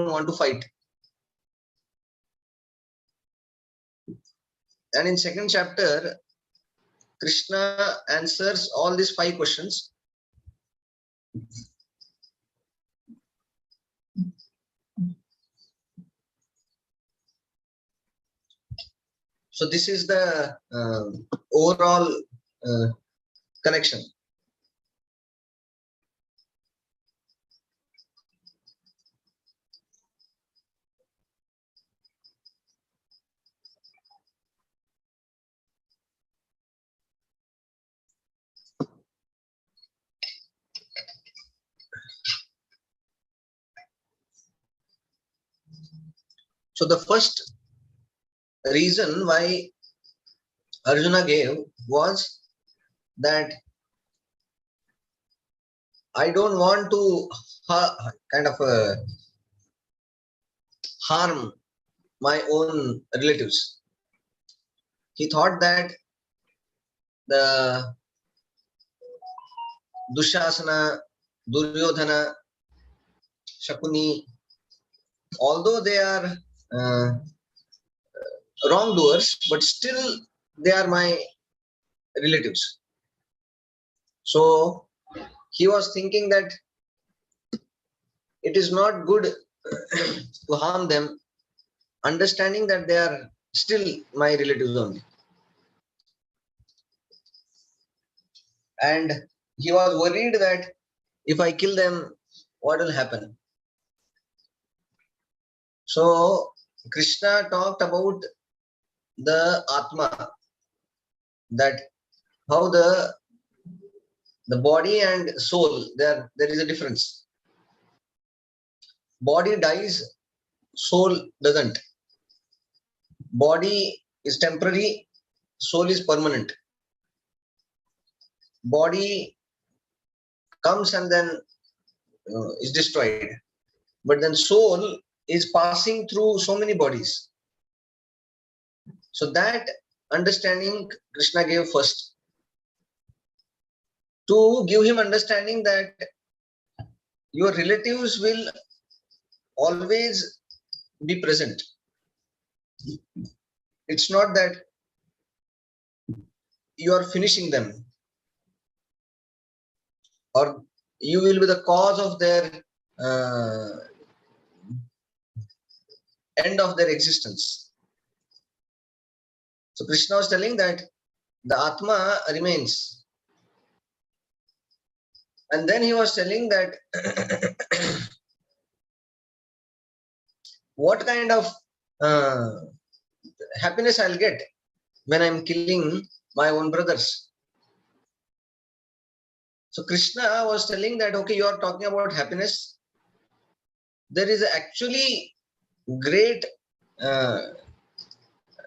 don't want to fight. And in second chapter, Krishna answers all these 5 questions. So this is the overall connection. So the first reason why Arjuna gave was that I don't want to kind of harm my own relatives. He thought that the Dushasana, Duryodhana, Shakuni, although they are wrongdoers, but still they are my relatives. So he was thinking that it is not good to harm them, understanding that they are still my relatives only. And he was worried that if I kill them, what will happen? So Krishna talked about the Atma, that how the body and soul, there is a difference. Body dies, soul doesn't. Body is temporary, soul is permanent. Body comes and then is destroyed, but then soul is passing through so many bodies. So that understanding Krishna gave first, to give him understanding that your relatives will always be present. It's not that you are finishing them or you will be the cause of their end of their existence. So Krishna was telling that the Atma remains. And then he was telling that what kind of happiness I'll get when I'm killing my own brothers. So Krishna was telling that, okay, you are talking about happiness. There is actually great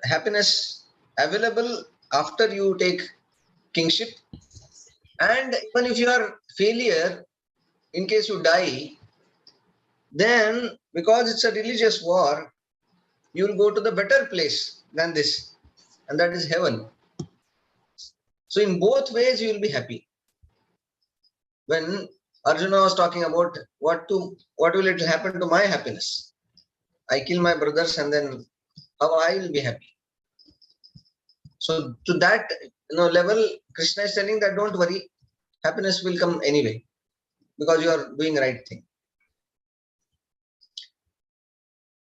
happiness available after you take kingship. And even if you are failure, in case you die, then because it's a religious war, you will go to the better place than this, and that is heaven. So in both ways you will be happy. When Arjuna was talking about what will it happen to my happiness? I kill my brothers and then how I will be happy. So to that level, Krishna is telling that don't worry, happiness will come anyway because you are doing right thing.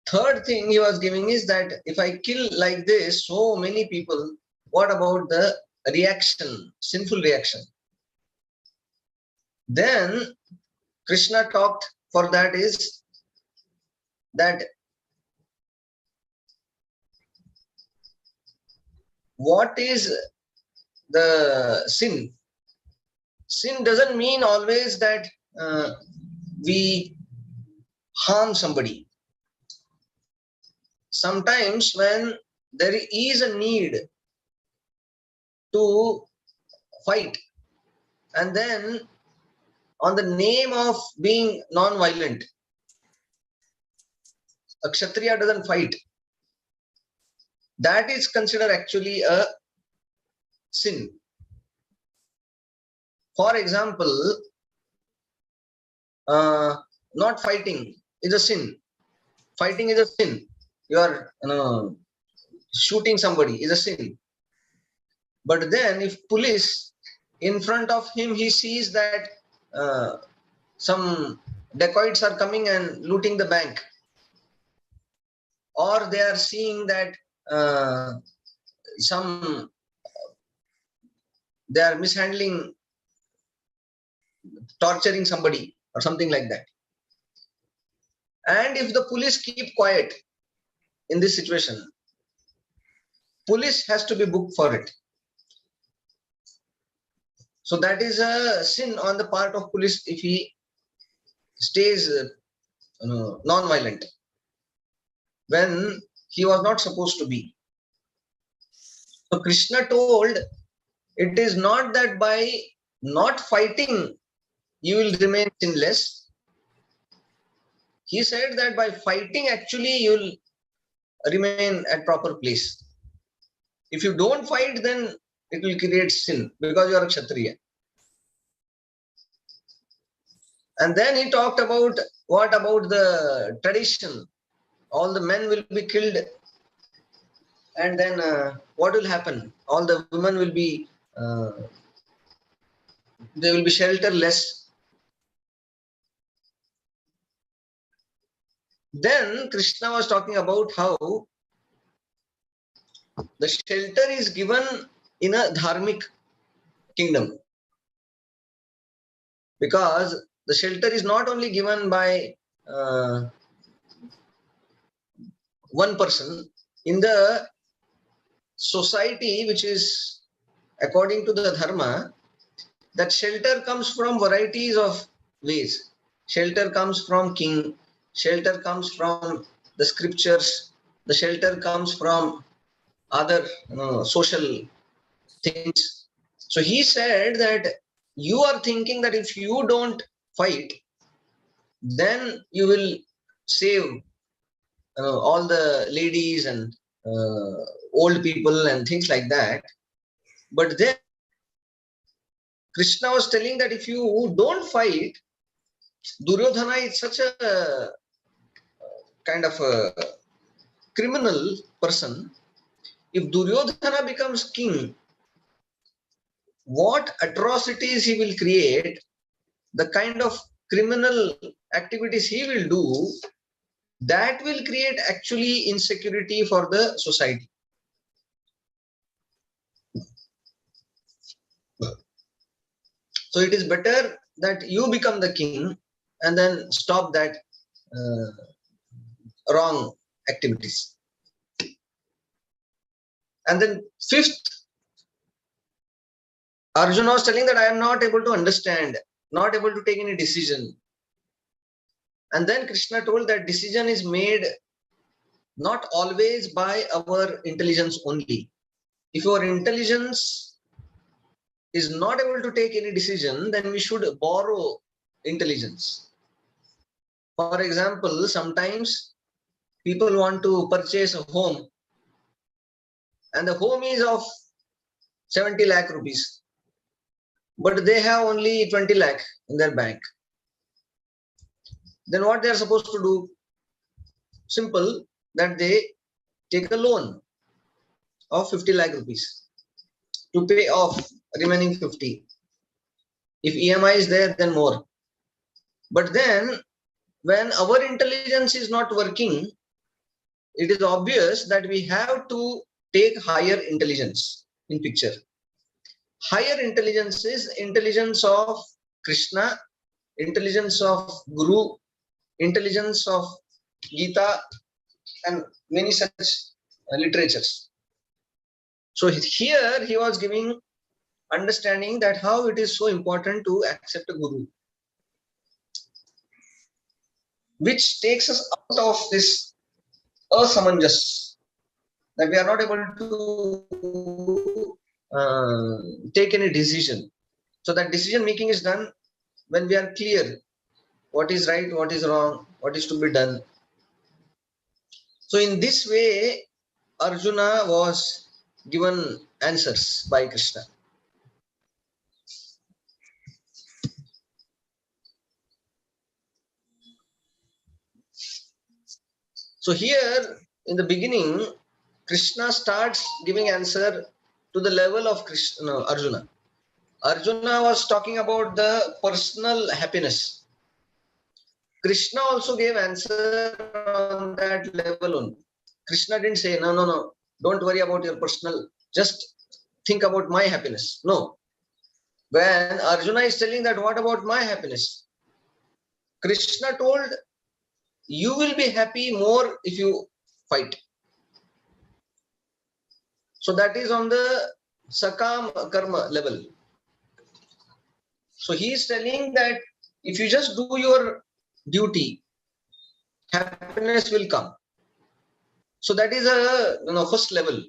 Third thing he was giving is that if I kill like this so many people, what about the reaction, sinful reaction? Then Krishna talked for that is that what is the sin? Sin doesn't mean always that we harm somebody. Sometimes when there is a need to fight, and then on the name of being non-violent, a Kshatriya doesn't fight. That is considered actually a sin. For example, not fighting is a sin. fighting is a sin. You are shooting somebody is a sin. But then if police in front of him, he sees that uh, some dacoits are coming and looting the bank, or they are seeing that some they are mishandling, torturing somebody or something like that. And if the police keep quiet in this situation, police has to be booked for it. So that is a sin on the part of police if he stays non-violent when he was not supposed to be. So Krishna told, it is not that by not fighting you will remain sinless. He said that by fighting actually you will remain at proper place. If you don't fight, then it will create sin because you are a Kshatriya. And then he talked about what about the tradition. All the men will be killed, and then what will happen? All the women will be, they will be shelterless. Then Krishna was talking about how the shelter is given in a dharmic kingdom, because the shelter is not only given by one person. In the society which is according to the dharma, that shelter comes from varieties of ways. Shelter comes from king, shelter comes from the scriptures, the shelter comes from other social things. So he said that you are thinking that if you don't fight, then you will save all the ladies and old people and things like that. But then Krishna was telling that if you don't fight, Duryodhana is such a kind of a criminal person. If Duryodhana becomes king, what atrocities he will create, the kind of criminal activities he will do, that will create actually insecurity for the society. So it is better that you become the king and then stop that wrong activities. And then fifth, Arjuna was telling that I am not able to understand, not able to take any decision. And then Krishna told that decision is made not always by our intelligence only. If our intelligence is not able to take any decision, then we should borrow intelligence. For example, sometimes people want to purchase a home and the home is of 70 lakh rupees, but they have only 20 lakh in their bank. Then what they are supposed to do? Simple, that they take a loan of 50 lakh rupees to pay off remaining 50. If EMI is there, then more. But then when our intelligence is not working, it is obvious that we have to take higher intelligence in picture. Higher intelligence is intelligence of Krishna, intelligence of Guru, intelligence of Geeta, and many such literatures. So here he was giving understanding that how it is so important to accept a Guru, which takes us out of this asamanjas, that we are not able to take any decision. So that decision making is done when we are clear what is right, what is wrong, what is to be done. So in this way, Arjuna was given answers by Krishna. So here in the beginning, Krishna starts giving answer to the level of Krishna, no, Arjuna. Arjuna was talking about the personal happiness. Krishna also gave answer on that level only. Krishna didn't say, no, no, no, don't worry about your personal, just think about my happiness. No. When Arjuna is telling that, what about my happiness? Krishna told, you will be happy more if you fight. So that is on the Sakam Karma level. So he is telling that if you just do your duty, happiness will come. So that is a first level.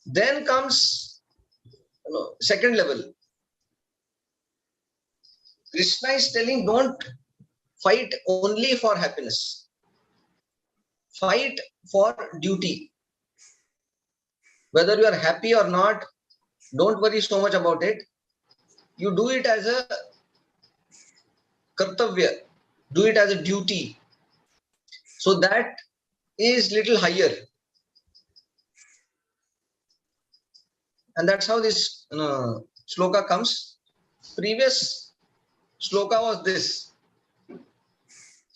Then comes second level. Krishna is telling, don't fight only for happiness. Fight for duty. Whether you are happy or not, don't worry so much about it. You do it as a kartavya. Do it as a duty. So that is little higher. And that's how this shloka comes. Previous shloka was this.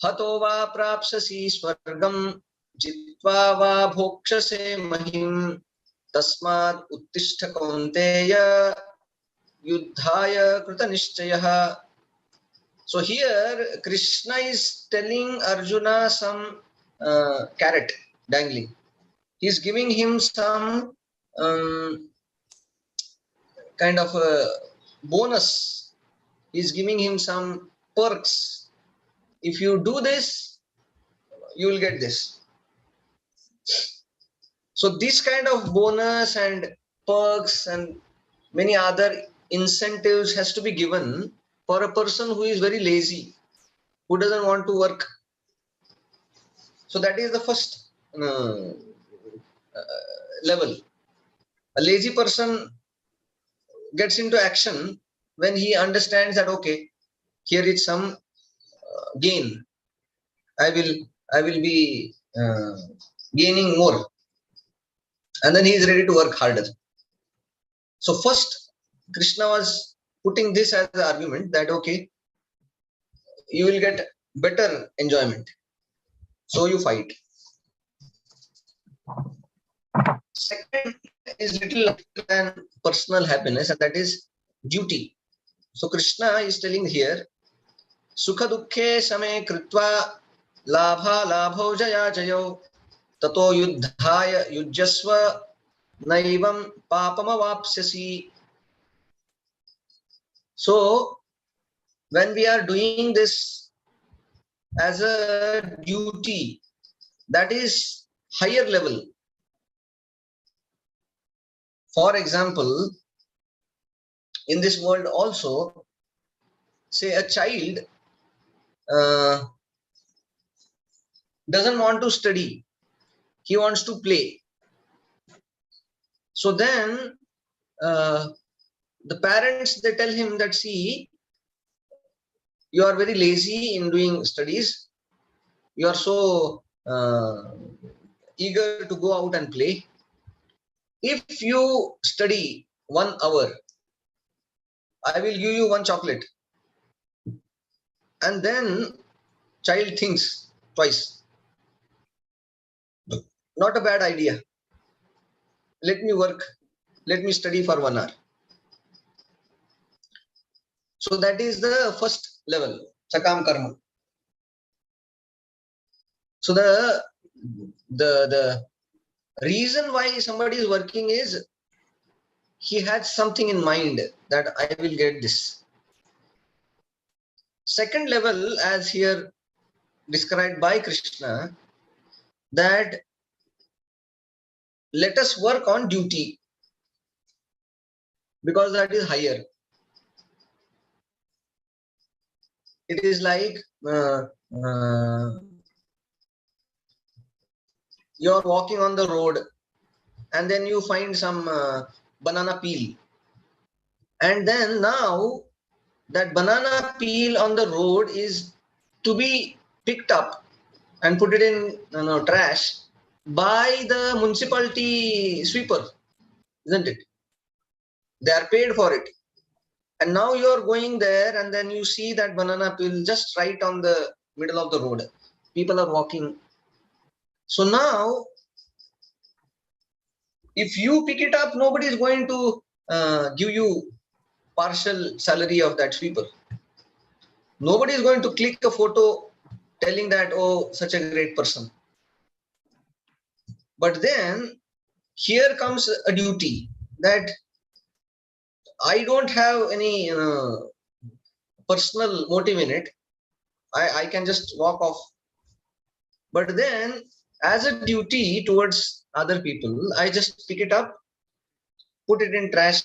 Hato va prapsasi swargam jitva va bhokshase mahim tasmad uttishta kaunteya yuddhaya krita nishchayah. So here Krishna is telling Arjuna some carrot dangling. He is giving him some kind of a bonus. He is giving him some perks. If you do this, you will get this. So this kind of bonus and perks and many other incentives has to be given for a person who is very lazy, who doesn't want to work. So that is the first level. A lazy person gets into action when he understands that, okay, here is some gain. I will be gaining more, and then he is ready to work harder. So first, Krishna was putting this as the argument that, okay, you will get better enjoyment, so you fight. Second is little than personal happiness, and that is duty. So Krishna is telling here, Sukha dukkhe same kritva labha labho jaya jayo tato yuddhaya yujjasva naivam papamavapsyasi. So when we are doing this as a duty, that is higher level. For example, in this world also, say a child doesn't want to study, he wants to play. So then the parents, they tell him that, see, you are very lazy in doing studies, you are so eager to go out and play. If you study 1 hour, I will give you 1 chocolate. And then child thinks twice. Not a bad idea. Let me work. Let me study for 1 hour. So that is the first level, Sakam Karma. So the reason why somebody is working is he has something in mind that I will get this. Second level, as here described by Krishna, that let us work on duty, because that is higher. It is like you are walking on the road and then you find some banana peel, and then now that banana peel on the road is to be picked up and put it in trash by the municipality sweeper, isn't it? They are paid for it. And now you are going there and then you see that banana peel just right on the middle of the road. People are walking. So now, if you pick it up, nobody is going to give you partial salary of that sweeper. Nobody is going to click a photo telling that, oh, such a great person. But then here comes a duty that I don't have any personal motive in it. I can just walk off. But then, as a duty towards other people, I just pick it up, put it in trash,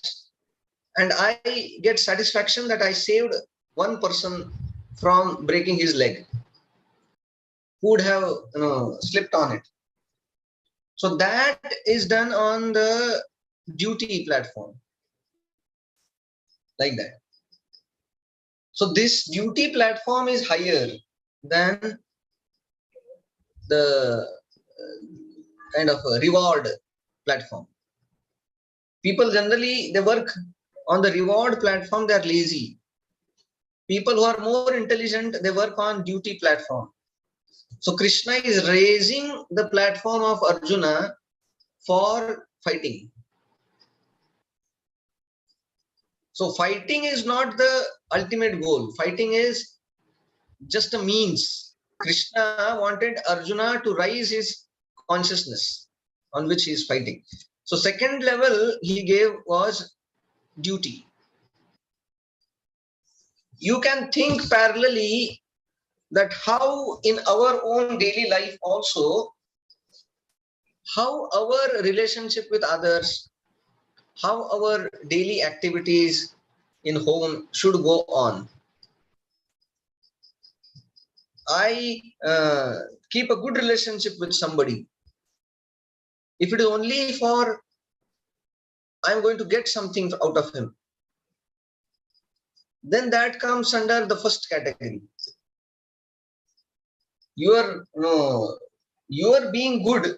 and I get satisfaction that I saved one person from breaking his leg who would have slipped on it. So that is done on the duty platform, like that. So this duty platform is higher than the kind of reward platform. People generally, they work on the reward platform, they are lazy. People who are more intelligent, they work on duty platform. So Krishna is raising the platform of Arjuna for fighting. So fighting is not the ultimate goal. Fighting is just a means. Krishna wanted Arjuna to raise his consciousness on which he is fighting. So second level he gave was duty. You can think parallelly that how in our own daily life also, how our relationship with others, how our daily activities in home should go on. I keep a good relationship with somebody. If it is only for I'm going to get something out of him, then that comes under the first category. Your being good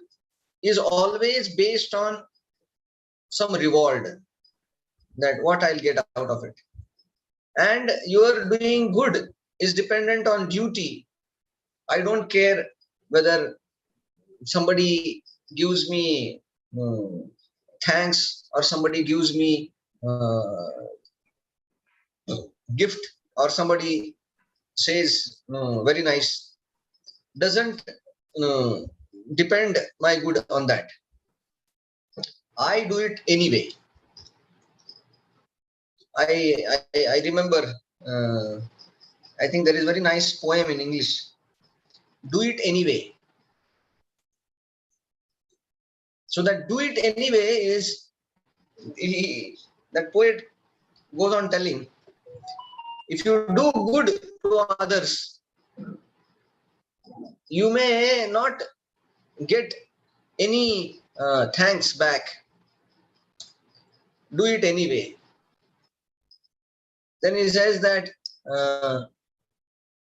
is always based on some reward, that what I'll get out of it. And your doing good is dependent on duty. I don't care whether somebody gives me thanks or somebody gives me gift or somebody says very nice. Doesn't depend my good on that. I do it anyway. I remember, I think there is a very nice poem in English. Do it anyway. So that do it anyway is, that poet goes on telling, if you do good to others, you may not get any thanks back. Do it anyway. Then he says that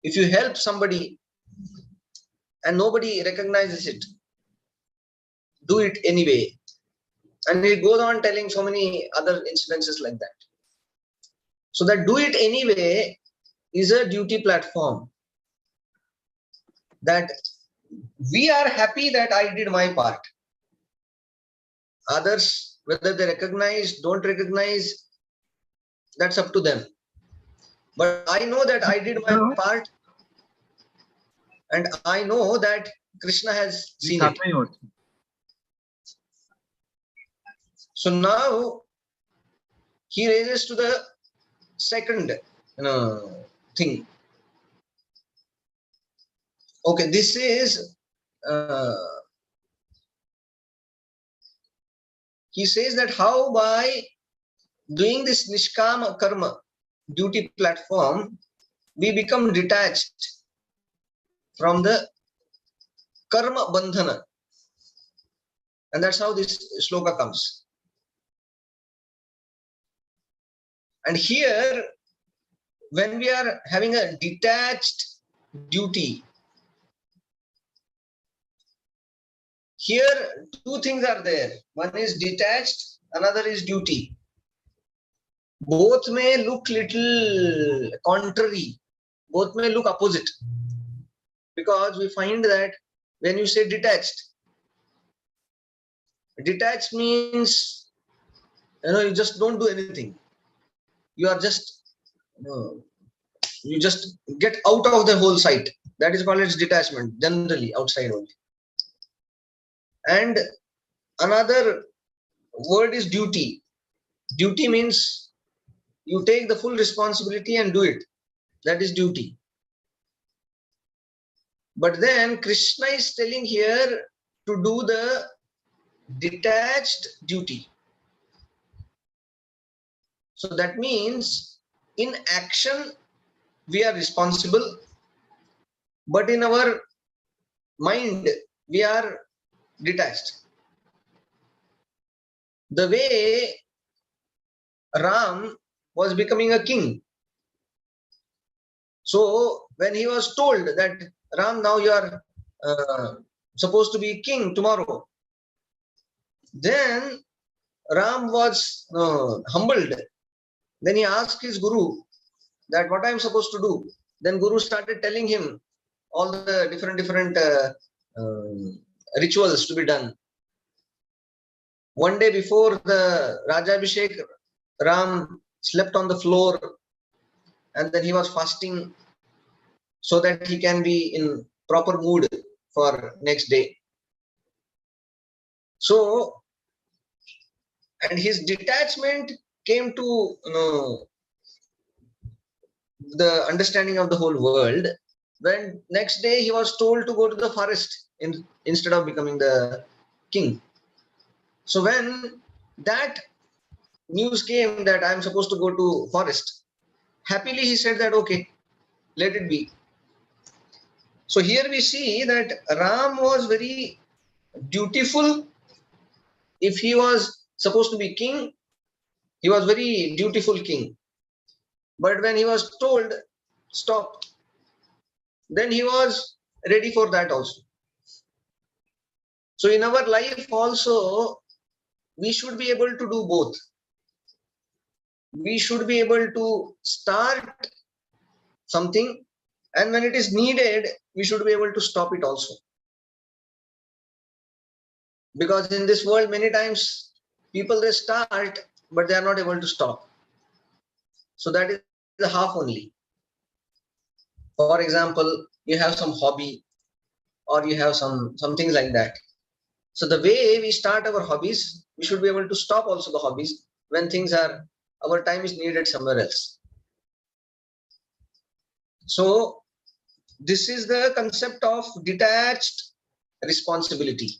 if you help somebody and nobody recognizes it, do it anyway. And he goes on telling so many other incidences like that. So that do it anyway is a duty platform. That we are happy that I did my part. Others, whether they recognize, don't recognize, that's up to them. But I know that I did my part, and I know that Krishna has seen it. So now he raises to the second thing. Okay, this is he says that how by doing this nishkama karma duty platform, we become detached from the karma bandhana. And that's how this shloka comes. And here when we are having a detached duty, here two things are there. One is detached, another is duty. Both may look little contrary, both may look opposite, because we find that when you say detached means, you just don't do anything. You are just, you just get out of the whole site. That is called its detachment, generally outside only. And another word is duty. Duty means you take the full responsibility and do it. That is duty. But then Krishna is telling here to do the detached duty. So that means in action we are responsible, but in our mind we are detached. The way Ram was becoming a king. So when he was told that, Ram, now you are supposed to be king tomorrow, then Ram was humbled. Then he asked his guru that what I am supposed to do. Then guru started telling him all the different rituals to be done. One day before the Rajabhishek, Ram slept on the floor, and then he was fasting so that he can be in proper mood for next day. So, and his detachment came to the understanding of the whole world when next day he was told to go to the forest instead of becoming the king. So when that news came that I am supposed to go to forest, happily he said that okay, let it be. So here we see that Ram was very dutiful. If he was supposed to be king, he was very dutiful king. But when he was told stop, then he was ready for that also. So in our life also, we should be able to do both. We should be able to start something, and when it is needed, we should be able to stop it also. Because in this world, many times people they start, but they are not able to stop. So that is the half only. For example, you have some hobby, or you have some things like that. So the way we start our hobbies, we should be able to stop also the hobbies when things are, our time is needed somewhere else. So this is the concept of detached responsibility.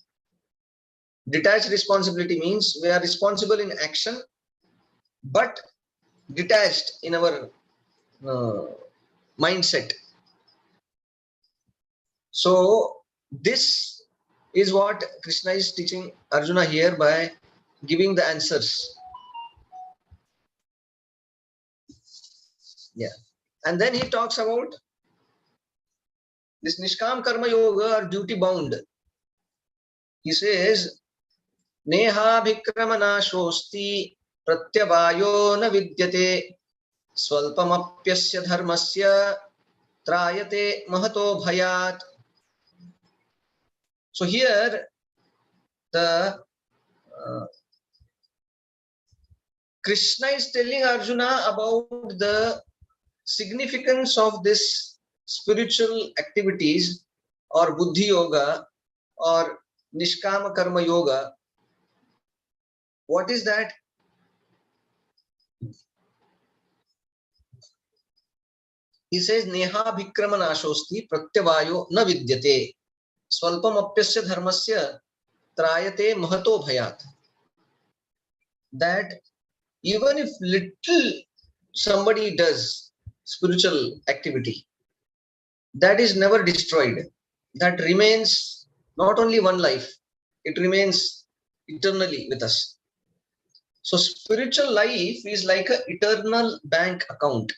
Detached responsibility means we are responsible in action, but detached in our uh, mindset. So this is what Krishna is teaching Arjuna here by giving the answers. Yeah. And then he talks about this Nishkam Karma Yoga or duty bound. He says, Neha Bhikramana Shosti Pratyavayo na vidyate Swalpamapyasya dharmasya trayate mahato bhayat. So here the Krishna is telling Arjuna about the significance of this spiritual activities or buddhi yoga or nishkama karma yoga. What is that? He says neha bhikramanashosti pratyavayo na vidyate swalpam apyasya dharmasya trayate mahato bhayat. That even if little somebody does spiritual activity, that is never destroyed. That remains not only one life, it remains eternally with us. So spiritual life is like an eternal bank account.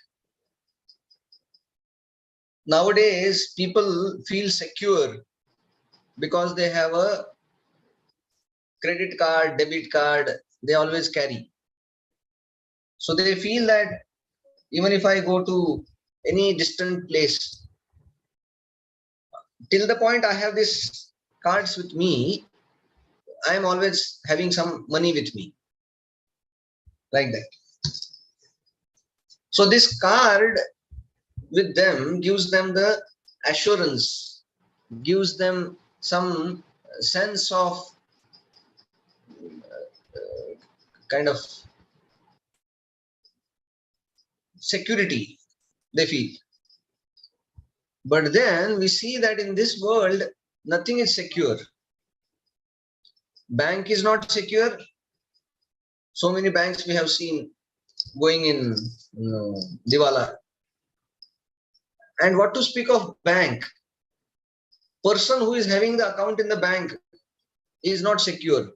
nowadays people feel secure because they have a credit card, debit card, they always carry. So they feel that even if I go to any distant place, till the point I have this cards with me, I am always having some money with me, like that. So this card with them gives them the assurance, gives them some sense of kind of security they feel. But then we see that in this world, nothing is secure. Bank is not secure. So many banks we have seen going in Diwala. And what to speak of bank? Person who is having the account in the bank is not secure.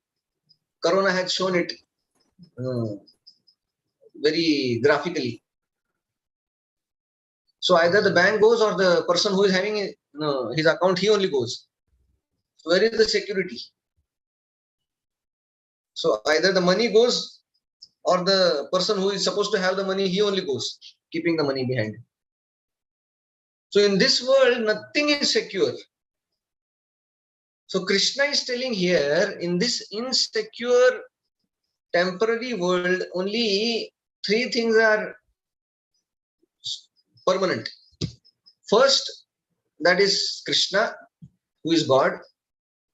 Corona has shown it very graphically. So either the bank goes or the person who is having his account, he only goes. So where is the security? So either the money goes or the person who is supposed to have the money, he only goes, keeping the money behind. So in this world, nothing is secure. So Krishna is telling here, in this insecure, temporary world, only three things are permanent. First, that is Krishna, who is God.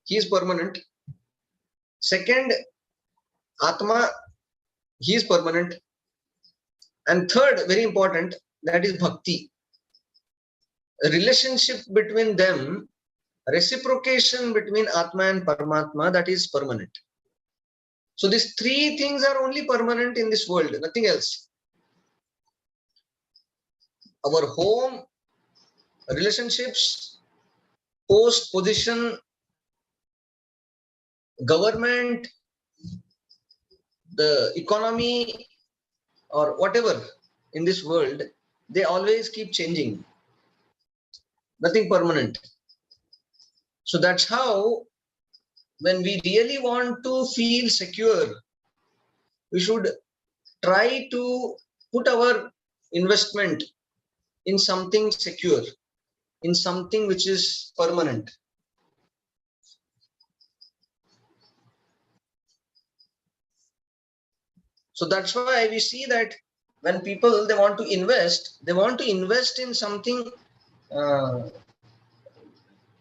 He is permanent. Second, Atma, he is permanent. And third, very important, that is Bhakti. A relationship between them, reciprocation between Atma and Paramatma, that is permanent. So these three things are only permanent in this world, nothing else. Our home, relationships, post, position, government, the economy, or whatever in this world, they always keep changing. Nothing permanent. So that's how, when we really want to feel secure, we should try to put our investment in something secure, in something which is permanent. So that's why we see that when people, they want to invest in something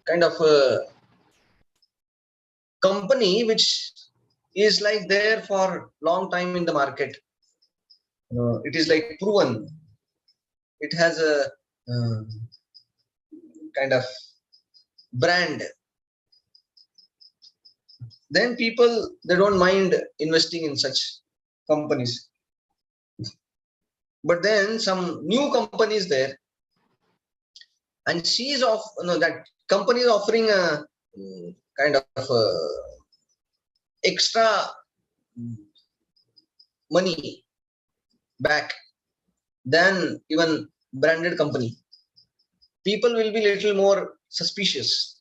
kind of a company which is like there for long time in the market. It is like proven. It has a kind of brand. Then people, they don't mind investing in such companies. But then some new companies there, and she's off. That company is offering a kind of extra money back than even branded company. People will be little more suspicious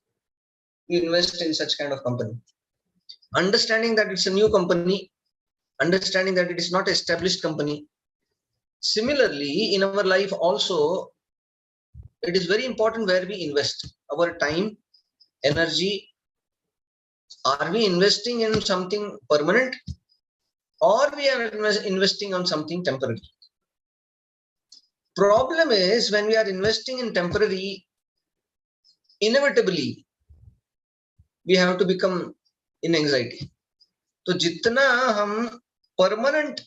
to invest in such kind of company. Understanding that it's a new company, understanding that it is not established company. Similarly, in our life also, it is very important where we invest our time, energy. Are we investing in something permanent, or we are investing on something temporary? Problem is, when we are investing in temporary, inevitably we have to become in anxiety. तो जितना हम permanent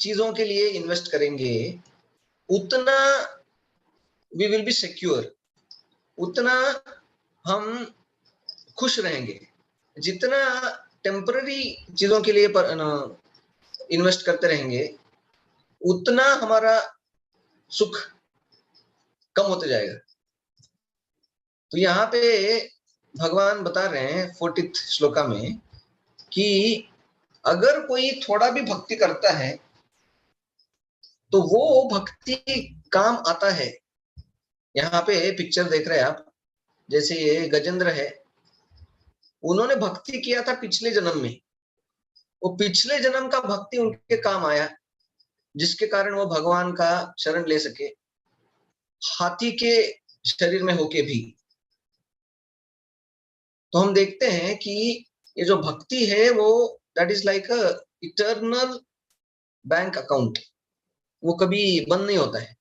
चीजों के लिए invest करेंगे, उतना we will be secure, उतना हम खुश रहेंगे. जितना टेम्पररी चीजों के लिए इन्वेस्ट करते रहेंगे, उतना हमारा सुख कम होते जाएगा. तो यहाँ पे भगवान बता रहे हैं 40th श्लोका में कि अगर कोई थोड़ा भी भक्ति करता है तो वो भक्ति काम आता है. यहाँ पे पिक्चर देख रहे हैं आप, जैसे ये गजेंद्र है, उन्होंने भक्ति किया था पिछले जन्म में, वो पिछले जन्म का भक्ति उनके काम आया, जिसके कारण वो भगवान का शरण ले सके, हाथी के शरीर में होके भी। तो हम देखते हैं कि ये जो भक्ति है वो that is like a eternal bank account, वो कभी बंद नहीं होता है।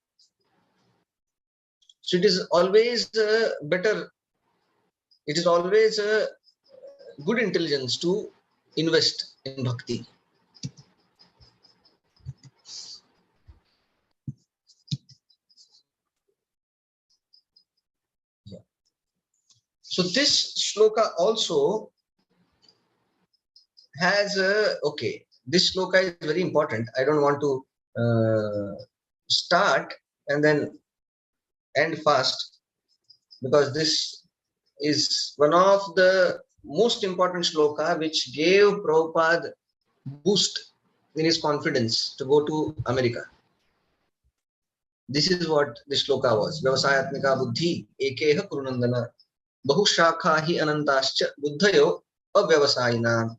So it is always better, it is always good intelligence to invest in bhakti. Yeah. So this shloka also has okay, this shloka is very important. I don't want to start and then end fast, because this is one of the most important shloka which gave Prabhupada boost in his confidence to go to America. This is what this shloka was. Vyavasayatmika buddhi ekeha kurunandana bahushaakha hi anantascha buddhayo avyavasayinam.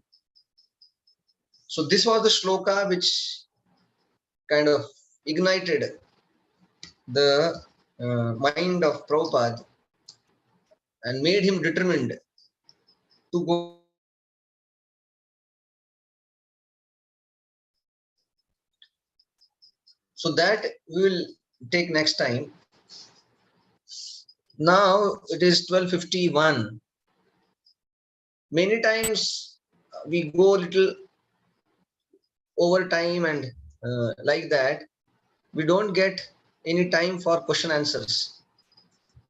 So this was the shloka which kind of ignited the mind of Prabhupada and made him determined to go. So that we will take next time. Now it is 12:51. Many times we go a little over time, and like that we don't get any time for question answers.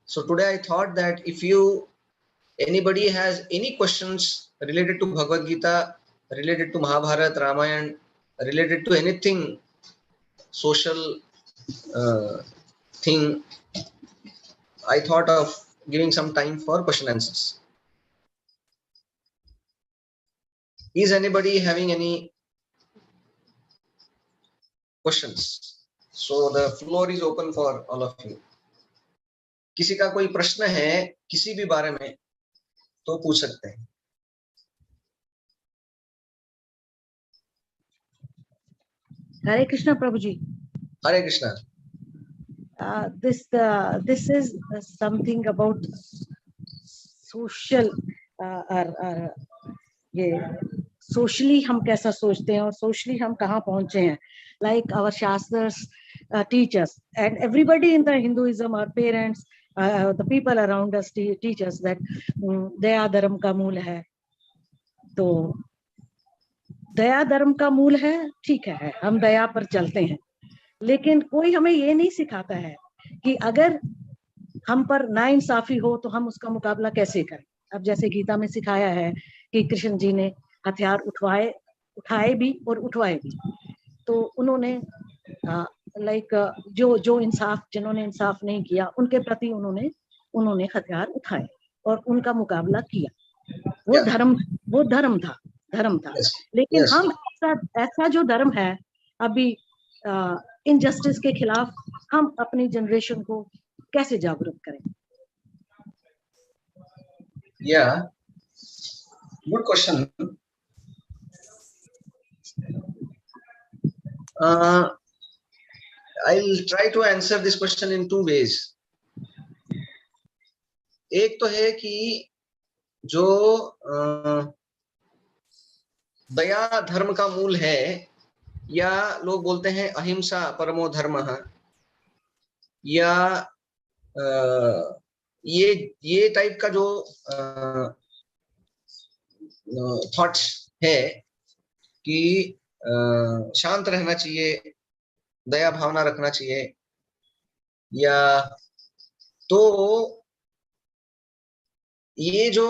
So today I thought that if anybody has any questions related to Bhagavad Gita, related to Mahabharata, Ramayana, related to anything social thing, I thought of giving some time for question answers. Is anybody having any questions? So the floor is open for all of you. किसी का कोई प्रश्न है किसी भी बारे में तो पूछ सकते हैं. Hare Krishna, Prabhuji. Hare Krishna. This is something about social ये socially हम कैसा सोचते हैं और socially हम कहाँ पहुँचे हैं. Like our shastras teach us, and everybody in the Hinduism, our parents, the people around us teach us that दया धर्म का मूल है. तो दया धर्म का मूल है, ठीक है, हम दया पर चलते हैं, लेकिन कोई हमें ये नहीं सिखाता है कि अगर हम पर नाइंसाफी हो तो हम उसका मुकाबला कैसे करें. अब जैसे गीता में सिखाया है कि कृष्ण जी ने हथियार उठाए भी और उठवाए भी, तो उन्होंने लाइक जो जिन्होंने इंसाफ नहीं किया उनके प्रति उन्होंने हथियार उठाए और उनका मुकाबला किया. वो धर्म था. Yes. लेकिन Yes. हम ऐसा जो धर्म है अभी इनजस्टिस के खिलाफ हम अपनी जनरेशन को कैसे जागरूक करें? Yeah, good question. I'll try to answer this question in two ways. एक तो है कि जो दया धर्म का मूल है, या लोग बोलते हैं अहिंसा परमो धर्मः, या ये टाइप का जो थॉट्स है कि शांत रहना चाहिए, दया भावना रखना चाहिए, या तो ये जो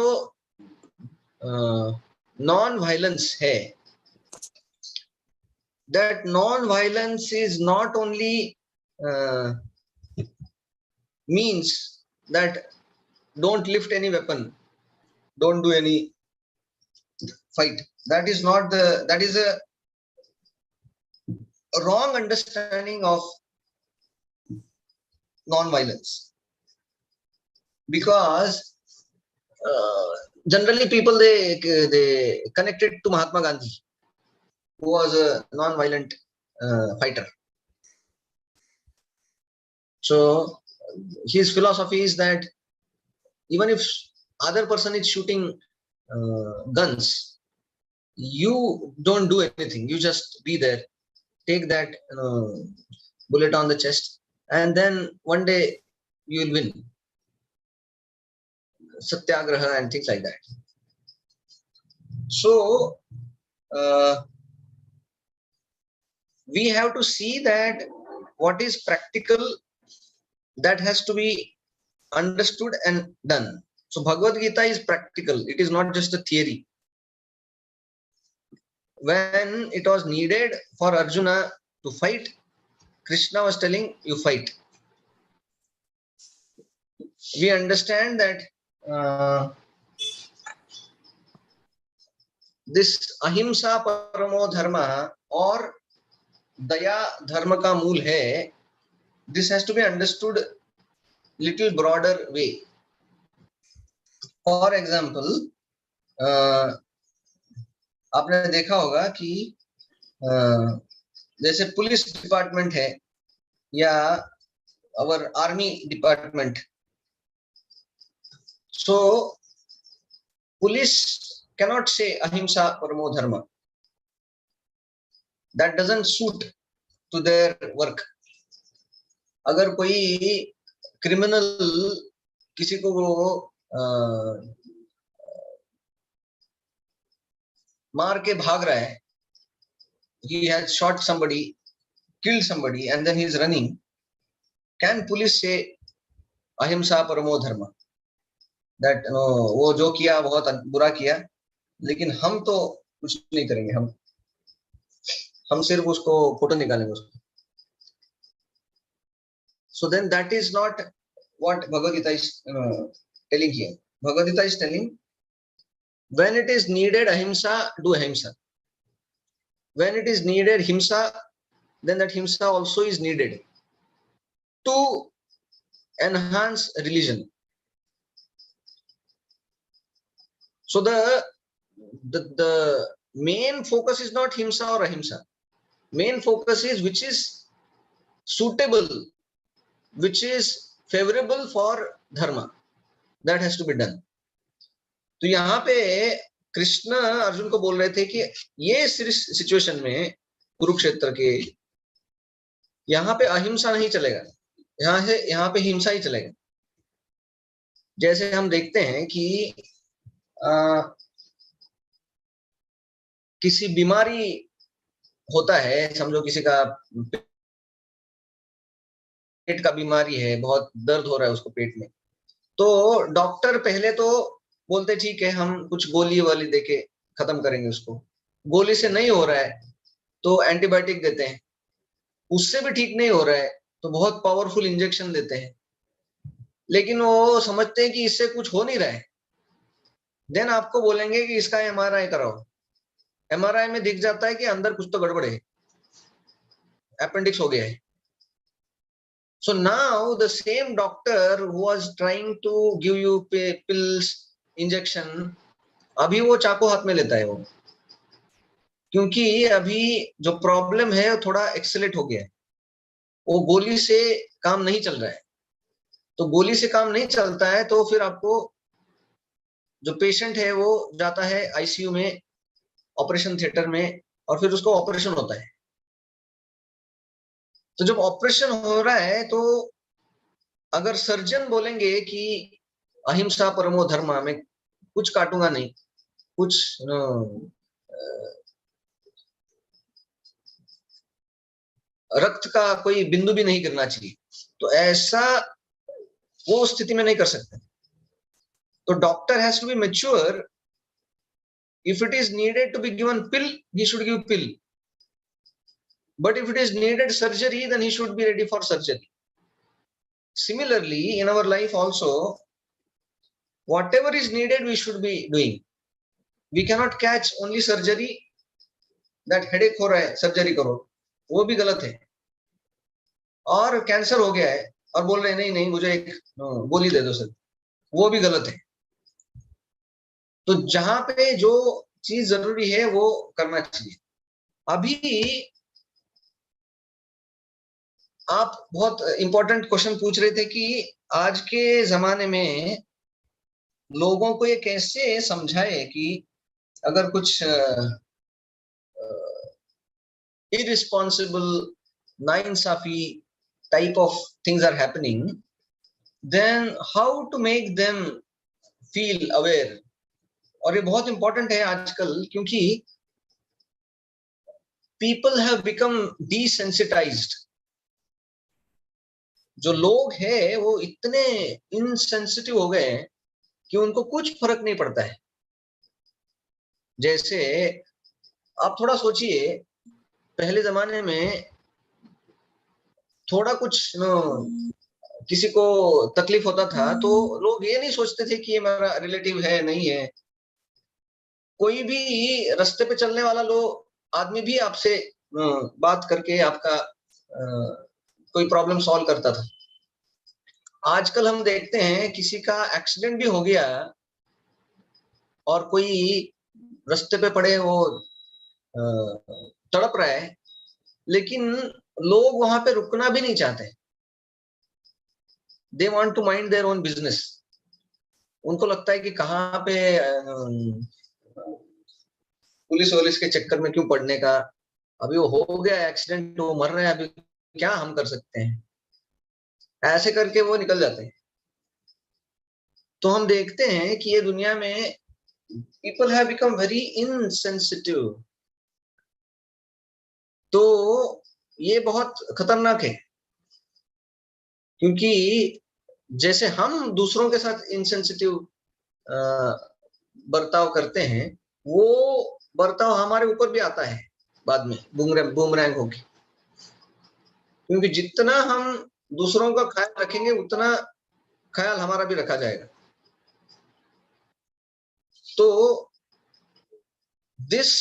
नॉन वायलेंस है, that non-violence is not only means that don't lift any weapon, don't do any fight. That is a wrong understanding of non-violence. because generally people they connected to Mahatma Gandhi, who was a non-violent fighter. So his philosophy is that even if other person is shooting guns, you don't do anything. You just be there, take that bullet on the chest, and then one day you will win. Satyagraha and things like that. So we have to see that what is practical, that has to be understood and done. So Bhagavad Gita is practical. It is not just a theory. When it was needed for Arjuna to fight, Krishna was telling, you fight. We understand that this ahimsa paramo dharma or daya dharma ka mool hai, this has to be understood little broader way. For example, आपने देखा होगा कि जैसे police department है या our army department. So police cannot say ahimsa paramo dharma. That doesn't suit to their work. अगर कोई criminal किसी को मार के भाग रहा है, he has shot somebody, killed somebody, and then he is running, can police say ahimsa paramo dharma? That वो जो किया बहुत बुरा किया, लेकिन हम तो कुछ नहीं करेंगे, हम सिर्फ उसको फोटो निकालेंगे उसको. So then that is not what Bhagavad Gita is telling here. Bhagavad Gita is telling, when it is needed ahimsa, do ahimsa. When it is needed himsa, then that himsa also is needed to enhance religion. So the main focus is not himsa or ahimsa. Main focus is which is suitable, which is favorable for dharma. That has to be done. तो यहाँ पे कृष्ण अर्जुन को बोल रहे थे कि ये situation में कुरुक्षेत्र के यहाँ पे अहिंसा नहीं चलेगा, यहाँ पे हिंसा ही चलेगा. जैसे हम देखते हैं कि किसी बीमारी होता है, समझो किसी का पेट का बीमारी है, बहुत दर्द हो रहा है उसको पेट में, तो डॉक्टर पहले तो बोलते ठीक है हम कुछ गोली वाली देके खत्म करेंगे उसको. गोली से नहीं हो रहा है तो एंटीबायोटिक देते हैं. उससे भी ठीक नहीं हो रहा है तो बहुत पावरफुल इंजेक्शन देते हैं. लेकिन वो समझते हैं कि इससे कुछ हो नहीं रहा है, देन आपको बोलेंगे कि इसका एमआरआई कराओ. एमआरआई में दिख जाता है कि अंदर कुछ तो गड़बड़ है, अपेंडिक्स हो गया है. So now the same doctor who was trying to give you pills, injection, अभी वो चाकू हाथ में लेता है वो, क्योंकि अभी जो प्रॉब्लम है वो थोड़ा एक्सेलेट हो गया है. वो गोली से काम नहीं चल रहा है. तो गोली से काम नहीं चलता है तो फिर आपको जो पेशेंट है वो जाता है आईसीयू में, ऑपरेशन थिएटर में, और फिर उसको ऑपरेशन होता है. तो जब ऑपरेशन हो रहा है तो अगर सर्जन बोलेंगे कि अहिंसा परमो धर्म, में कुछ काटूंगा नहीं, कुछ रक्त का कोई बिंदु भी नहीं गिरना चाहिए, तो ऐसा वो स्थिति में नहीं कर सकते. तो doctor has to be mature. If it is needed to be given pill, he should give pill. But if it is needed surgery, then he should be ready for surgery. Similarly, in our life also, whatever is needed, we should be doing. We cannot catch only surgery. That headache हो रहा है, surgery करो, वो भी गलत है. और cancer हो गया है और बोल रहे नहीं नहीं मुझे एक गोली दे दो सर, वो भी गलत है। तो जहां पे जो चीज जरूरी है वो करना चाहिए। अभी आप बहुत इंपॉर्टेंट क्वेश्चन पूछ रहे थे कि आज के जमाने में लोगों को ये कैसे समझाए कि अगर कुछ irresponsible, नाइंसाफी type of things are happening, then how to make them feel aware। और ये बहुत इंपॉर्टेंट है आजकल, क्योंकि people have become desensitized। जो लोग हैं वो इतने इनसेंसिटिव हो गए हैं कि उनको कुछ फर्क नहीं पड़ता है। जैसे आप थोड़ा सोचिए, पहले जमाने में थोड़ा कुछ किसी को तकलीफ होता था तो लोग ये नहीं सोचते थे कि ये मेरा रिलेटिव है नहीं है। कोई भी रास्ते पे चलने वाला लोग आदमी भी आपसे बात करके आपका कोई प्रॉब्लम सॉल्व करता था। आजकल हम देखते हैं किसी का एक्सीडेंट भी हो गया और कोई रास्ते पे पड़े वो तड़प रहा है, लेकिन लोग वहां पे रुकना भी नहीं चाहते। They want to mind their own business. उनको लगता है कि कहाँ पे पुलिस वुलिस के चक्कर में क्यों पड़ने का। अभी वो हो गया एक्सीडेंट, वो मर रहे हैं, अभी क्या हम कर सकते हैं। ऐसे करके वो निकल जाते हैं। तो हम देखते हैं कि ये दुनिया में people have become very insensitive. तो ये बहुत खतरनाक है, क्योंकि जैसे हम दूसरों के साथ इनसेंसिटिव बर्ताव करते हैं, वो बर्ताव हमारे ऊपर भी आता है बाद में बूमरैंग होके। क्योंकि जितना हम दूसरों का ख्याल रखेंगे उतना ख्याल हमारा भी रखा जाएगा। तो दिस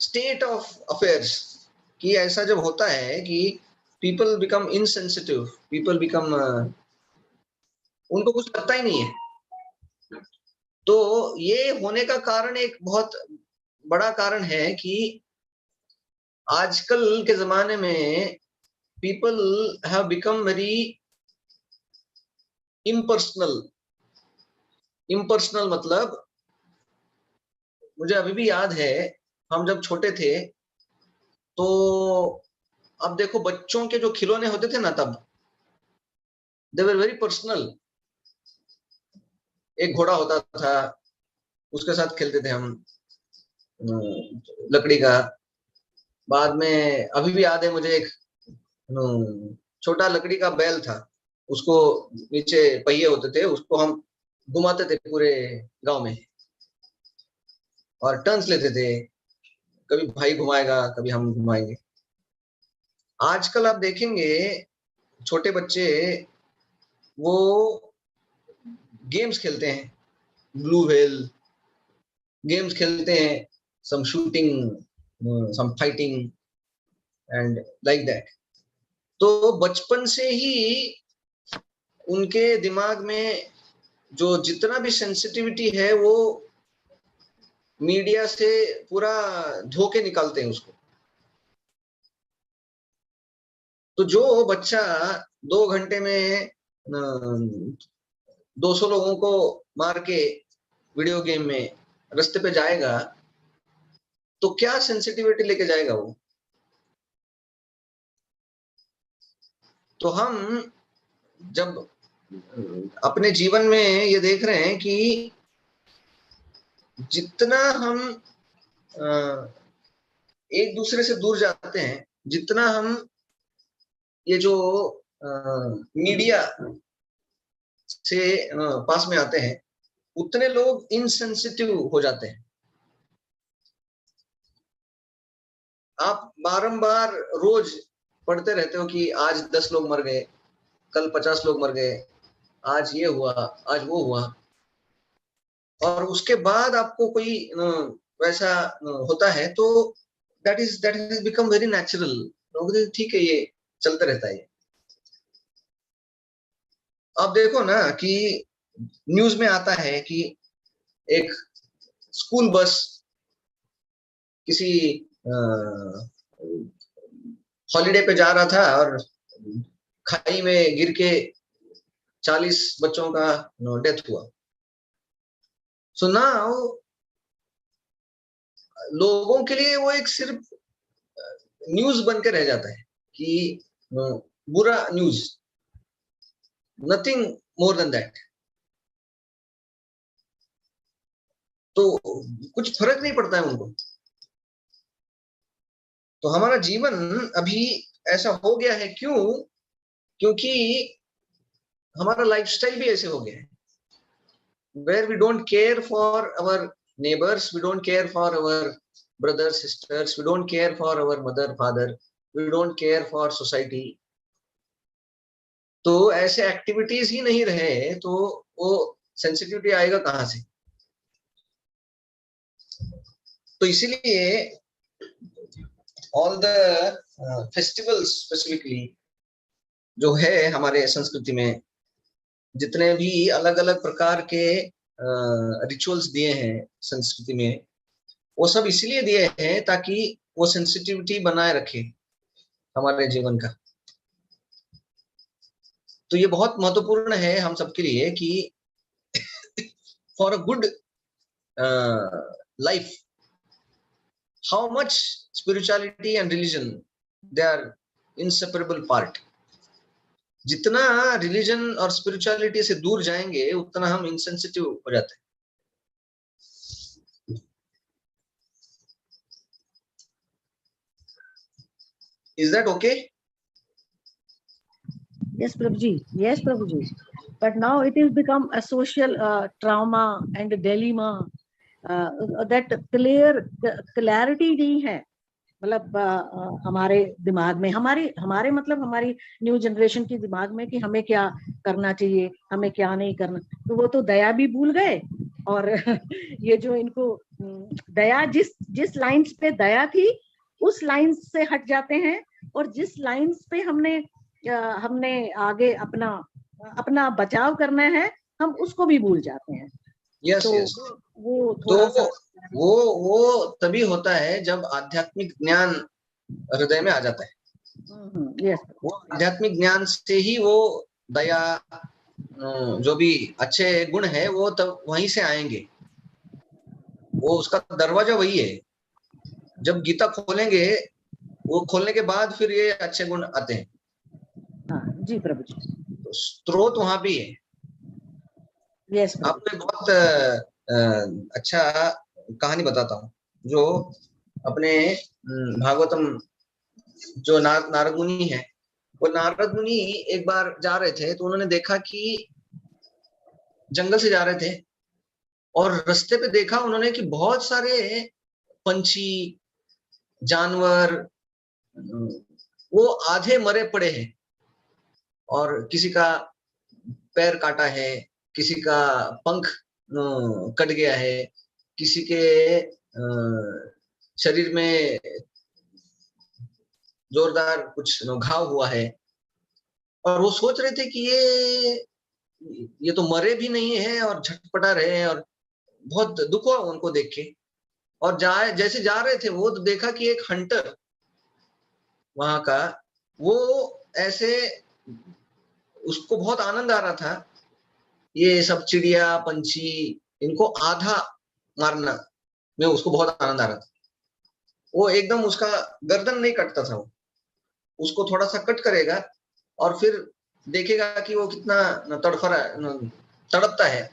स्टेट ऑफ अफेयर्स कि ऐसा जब होता है कि people become insensitive, people become उनको कुछ लगता ही नहीं है। तो ये होने का कारण एक बहुत बड़ा कारण है कि आजकल के जमाने में people have become very impersonal. Impersonal मतलब मुझे अभी भी याद है, हम जब छोटे थे तो अब देखो बच्चों के जो खिलौने होते थे ना, तब दे वर वेरी पर्सनल। एक घोड़ा होता था, उसके साथ खेलते थे हम, लकड़ी का। बाद में अभी भी याद है मुझे, एक छोटा लकड़ी का बैल था, उसको नीचे पहिए होते थे, उसको हम घुमाते थे पूरे गांव में और टर्न्स लेते थे। कभी भाई घुमाएगा, कभी हम घुमाएंगे। आजकल आप देखेंगे छोटे बच्चे वो गेम्स खेलते हैं, ब्लू व्हेल गेम्स खेलते हैं, some shooting, some fighting and like that. तो बचपन से ही उनके दिमाग में जो जितना भी सेंसिटिविटी है वो मीडिया से पूरा धो के निकालते हैं उसको। तो जो बच्चा 2 घंटे में 200 लोगों को मार के वीडियो गेम में रास्ते पे जाएगा, तो क्या सेंसिटिविटी लेके जाएगा वो। तो हम जब अपने जीवन में ये देख रहे हैं कि जितना हम एक दूसरे से दूर जाते हैं, जितना हम ये जो मीडिया से पास में आते हैं, उतने लोग इनसेंसिटिव हो जाते हैं। आप बारंबार रोज पढ़ते रहते हो कि आज 10 लोग मर गए, कल 50 लोग मर गए, आज ये हुआ, आज वो हुआ, और उसके बाद आपको कोई वैसा होता है तो that is become very natural. लोग ठीक है, ये चलता रहता है। अब देखो ना कि न्यूज में आता है कि एक स्कूल बस किसी हॉलीडे पे जा रहा था और खाई में गिर के 40 बच्चों का डेथ हुआ। सो नाउ लोगों के लिए वो एक सिर्फ न्यूज बन के रह जाता है कि बुरा news, nothing more than that. तो कुछ फर्क नहीं पड़ता है उनको। तो हमारा जीवन अभी ऐसा हो गया है, क्यों? क्योंकि हमारा लाइफस्टाइल भी ऐसे हो गया है, where we don't care for our neighbors, we don't care for our brothers sisters, we don't care for our mother father, we don't care for society। तो ऐसे एक्टिविटीज ही नहीं रहे तो वो सेंसिटिविटी आएगा कहाँ से? तो इसीलिए ऑल द फेस्टिवल्स स्पेसिफिकली जो है हमारे संस्कृति में, जितने भी अलग अलग प्रकार के रिचुअल्स दिए हैं संस्कृति में, वो सब इसलिए दिए हैं ताकि वो सेंसिटिविटी बनाए रखे हमारे जीवन का। तो ये बहुत महत्वपूर्ण है हम सबके लिए कि for a good life, how much spirituality and religion they are inseparable part. जितना रिलीजन और स्पिरिचुअलिटी से दूर जाएंगे उतना हम इनसेंसिटिव हो जाते हैं। Is that okay? Yes, Prabhuji. Yes, Prabhuji. But now it has become a social trauma and a dilemma that clarity नहीं है। मतलब हमारे दिमाग में, हमारे मतलब हमारी न्यू जनरेशन की दिमाग में कि हमें क्या करना चाहिए, हमें क्या नहीं करना। तो वो तो दया भी भूल गए। और ये जो इनको दया, जिस लाइंस पे दया थी उस लाइंस से हट जाते हैं, और जिस लाइंस पे हमने आगे अपना बचाव करना है, हम उसको भी भूल जाते हैं। यस तो यस। वो तो थोड़ा सा वो तभी होता है जब आध्यात्मिक ज्ञान हृदय में आ जाता है। यस, वो आध्यात्मिक ज्ञान से ही वो दया, जो भी अच्छे गुण है वो तब वहीं से आएंगे। वो उसका दरवाजा वही है। जब गीता खोलेंगे, वो खोलने के बाद फिर ये अच्छे गुण आते हैं। हाँ जी प्रभु जी। तो स्रोत वहां भी है। यस प्रभु। आपको एक बहुत अच्छा कहानी बताता हूँ, जो अपने भागवतम जो नारद मुनि है, वो नारद मुनि एक बार जा रहे थे तो उन्होंने देखा कि जंगल से जा रहे थे और रास्ते पे देखा उन्होंने कि बहुत सारे पंछी, जानवर वो आधे मरे पड़े हैं, और किसी का पैर काटा है, किसी का पंख कट गया है, किसी के शरीर में जोरदार कुछ घाव हुआ है। और वो सोच रहे थे कि ये तो मरे भी नहीं है और झटपटा रहे हैं, और बहुत दुख हुआ उनको देख के। और जैसे जा रहे थे वो तो देखा कि एक हंटर वहां का, वो ऐसे, उसको बहुत आनंद आ रहा था ये सब चिड़िया पंछी इनको आधा मारना में, उसको बहुत आनंद आ रहा था। वो एकदम उसका गर्दन नहीं कटता था, वो उसको थोड़ा सा कट करेगा और फिर देखेगा कि वो कितना तड़पता है।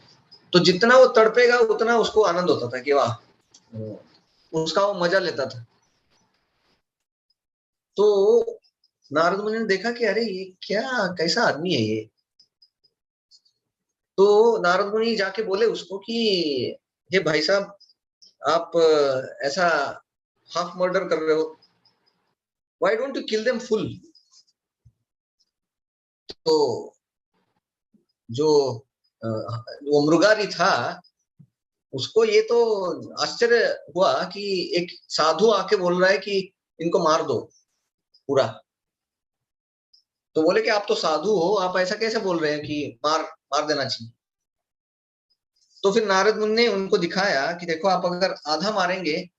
तो जितना वो तड़पेगा उतना उसको आनंद होता था कि वाह, उसका वो मजा लेता था। तो नारद मुनि ने देखा कि अरे ये क्या, कैसा आदमी है ये। तो नारद मुनि जाके बोले उसको कि हे भाई साहब, आप ऐसा हाफ मर्डर कर रहे हो, why don't you kill them full. तो जो वो मृगारी था, उसको ये तो आश्चर्य हुआ कि एक साधु आके बोल रहा है कि इनको मार दो पूरा। तो बोले कि आप तो साधु हो, आप ऐसा कैसे बोल रहे हैं कि मार मार देना चाहिए। तो फिर नारद मुनि ने उनको दिखाया कि देखो, आप अगर आधा मारेंगे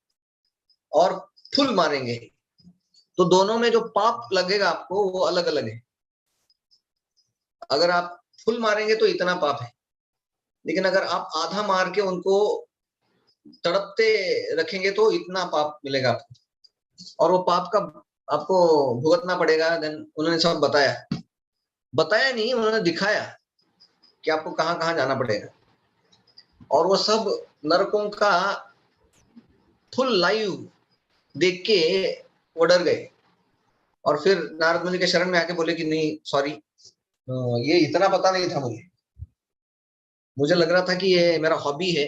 और फुल मारेंगे तो दोनों में जो पाप लगेगा आपको वो अलग अलग है। अगर आप फुल मारेंगे तो इतना पाप है, लेकिन अगर आप आधा मार के उनको तड़पते रखेंगे तो इतना पाप मिलेगा आपको, और वो पाप का आपको भुगतना पड़ेगा। देन उन्होंने सब बताया, बताया नहीं, उन्होंने दिखाया कि आपको कहाँ कहाँ जाना पड़ेगा, और वो सब नरकों का फुल लाइव देख के वो डर गए। और फिर नारद मुनि के शरण में आके बोले कि नहीं सॉरी, ये इतना पता नहीं था मुझे, मुझे लग रहा था कि ये मेरा हॉबी है,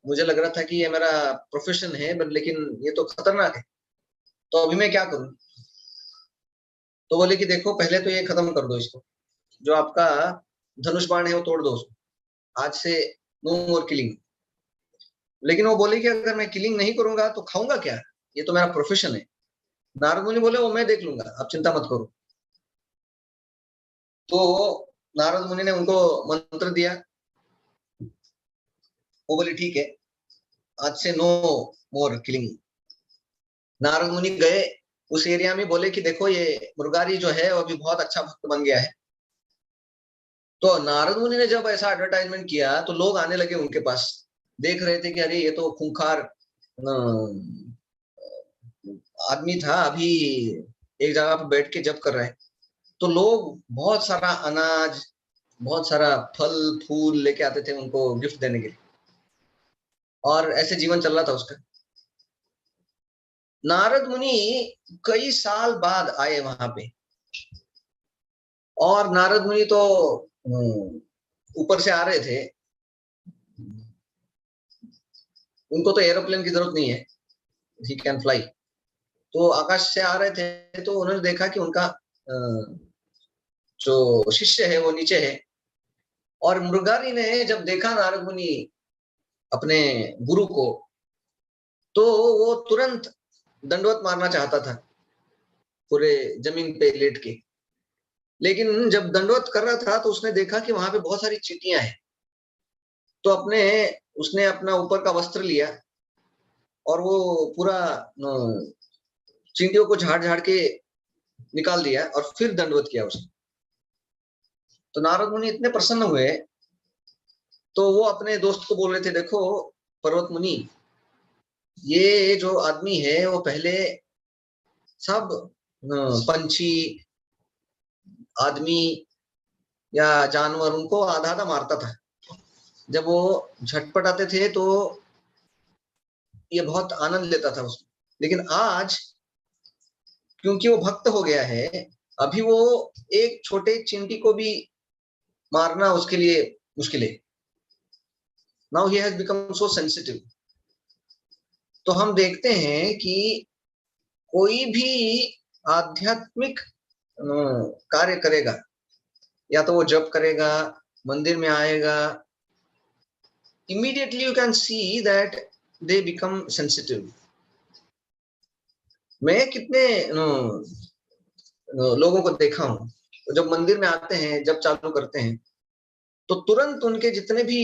मुझे लग रहा था कि ये मेरा प्रोफेशन है, बट लेकिन ये तो खतरनाक है, तो अभी मैं क्या करूं। तो बोले कि देखो, पहले तो ये खत्म कर दो इसको, जो आपका धनुष बाण है वो तोड़ दो उसको, आज से नो मोर किलिंग। लेकिन वो बोले कि अगर मैं किलिंग नहीं करूंगा तो खाऊंगा क्या, ये तो मेरा प्रोफेशन है। नारद मुनि बोले वो मैं देख लूंगा, आप चिंता मत करो। तो नारद मुनि ने उनको मंत्र दिया, वो बोले ठीक है, आज से नो मोर किलिंग। नारद मुनि गए उस एरिया में, बोले कि देखो ये मुर्गारी जो है वो अभी बहुत अच्छा भक्त बन गया है। तो नारद मुनि ने जब ऐसा एडवर्टाइजमेंट किया तो लोग आने लगे उनके पास, देख रहे थे कि अरे ये तो खूंखार आदमी था, अभी एक जगह पर बैठ के जप कर रहे हैं। तो लोग बहुत सारा अनाज, बहुत सारा फल फूल लेके आते थे उनको गिफ्ट देने के लिए, और ऐसे जीवन चल रहा था उसका। नारद मुनि कई साल बाद आए वहां पे, और नारद मुनि तो ऊपर से आ रहे थे, उनको तो एरोप्लेन की जरूरत नहीं है, ही कैन फ्लाई। तो आकाश से आ रहे थे, तो उन्होंने देखा कि उनका जो शिष्य है वो नीचे है। और मृगारी ने जब देखा नारद मुनि अपने गुरु को, तो वो तुरंत दंडवत मारना चाहता था पूरे जमीन पे लेट के। लेकिन जब दंडवत कर रहा था तो उसने देखा कि वहां पे बहुत सारी चींटियां हैं। तो उसने अपना ऊपर का वस्त्र लिया और वो पूरा चींटियों को झाड़ झाड़ के निकाल दिया, और फिर दंडवत किया उसने। तो नारद मुनि इतने प्रसन्न हुए, तो वो अपने दोस्त को बोल रहे थे, देखो पर्वत मुनि, ये जो आदमी है वो पहले सब पंछी, आदमी या जानवर, उनको आधा आधा मारता था। जब वो झटपटाते थे तो ये बहुत आनंद लेता था उसमें। लेकिन आज क्योंकि वो भक्त हो गया है, अभी वो एक छोटे चींटी को भी मारना उसके लिए मुश्किल है। Now he has become so sensitive. तो हम देखते हैं कि कोई भी आध्यात्मिक कार्य करेगा, या तो वो जप करेगा, मंदिर में आएगा, immediately you can see that they become sensitive. मैं कितने लोगों को देखा हूं, तो जब मंदिर में आते हैं, जब चालू करते हैं, तो तुरंत उनके जितने भी